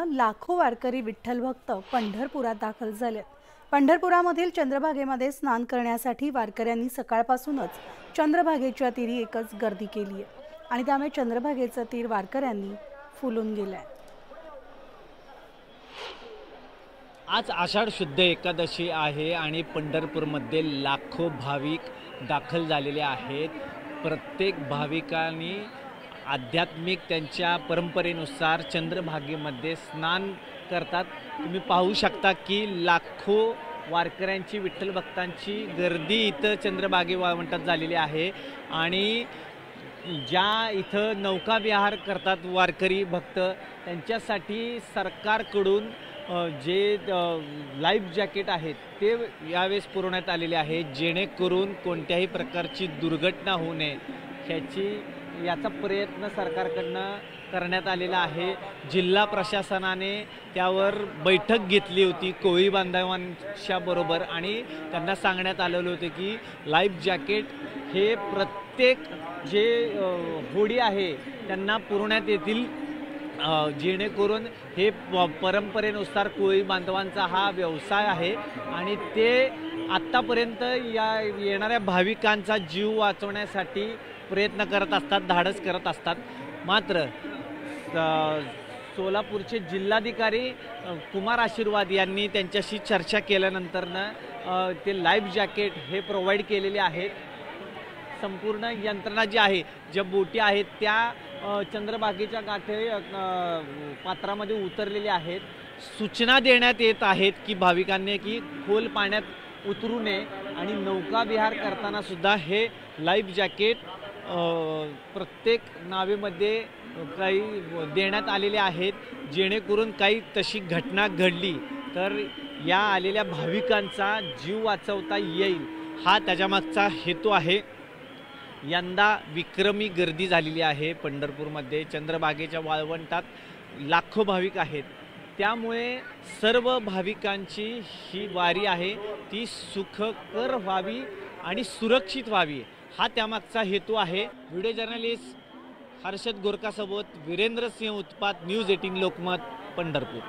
वारंवारतानं लाखो वारकरी विठ्ठल भक्त पंढरपुरात दाखल झाले। पंढरपुरामधील चंद्रभागेमध्ये स्नान करण्यासाठी वारकऱ्यांनी सकाळपासूनच चंद्रभागेच्या तीरी एकच गर्दी केली आहे आणि त्यामुळे चंद्रभागेचं तीर वारकऱ्यांनी फुलून गेलंय। आज आषाढ शुद्ध एकादशी आहे आणि पंढरपूरमध्ये लाखो भाविक दाखल झालेले आहेत। प्रत्येक भाविकांनी आध्यात्मिक त्यांच्या परंपरेनुसार चंद्रभागेमध्ये स्नान करतात। तुम्ही पाहू शकता की लाखो वारकऱ्यांची विठ्ठल भक्तांची गर्दी इथं चंद्रभागे वाळवंटात झालेली आहे आणि ज्या इथं नौका विहार करतात वारकरी भक्त त्यांच्यासाठी सरकारकडून जे लाईफ जॅकेट आहेत ते यावेळेस पुरवण्यात आलेले आहे, जेणेकरून कोणत्याही प्रकारची दुर्घटना होऊ नये याचा प्रयत्न सरकारकडनं करण्यात आलेला आहे। जिल्हा प्रशासनाने त्यावर बैठक घेतली होती कोळी बांधवांच्या बरोबर आणि त्यांना सांगण्यात आलेलं होतं की लाईफ जॅकेट हे प्रत्येक जे होडी आहे त्यांना पुरवण्यात येतील, जेणेकरून हे परंपरेनुसार कोळी बांधवांचा हा व्यवसाय आहे आणि ते आत्तापर्यंत येणाऱ्या भाविकांचा जीव वाचवण्यासाठी प्रयत्न करत असतात, धाडस करत असतात। मात्र सोलापूरचे जिल्हाधिकारी कुमार आशीर्वाद यांनी त्यांच्याशी चर्चा केल्यानंतरनं ते लाईफ जॅकेट हे प्रोव्हाइड केलेले आहेत। संपूर्ण यंत्रणा जी आहे, ज्या बोटी आहेत त्या चंद्रभागेच्या काठी पात्रामध्ये उतरलेल्या आहेत। सूचना देण्यात येत आहेत की भाविकांनी की खोल पाण्यात उतरू नये आणि नौका विहार करताना सुद्धा हे लाईफ जॅकेट प्रत्येक नावेमध्ये काही देण्यात आलेले आहेत, जेणेकरून काही तशी घटना घडली तर या आलेल्या भाविकांचा जीव वाचवता येईल, हा त्याच्यामागचा हेतू आहे। यंदा विक्रमी गर्दी झालेली आहे पंढरपूरमध्ये। चंद्रभागेच्या वाळवंटात लाखो भाविक आहेत, त्यामुळे सर्व भाविकांची ही वारी आहे ती सुखकर व्हावी आणि सुरक्षित व्हावी, हा त्यामागचा हेतू आहे। व्हिडिओ जर्नलिस्ट हर्षद गोरकासोबत वीरेंद्र सिंह उत्पात, न्यूज 18 लोकमत, पंढरपूर।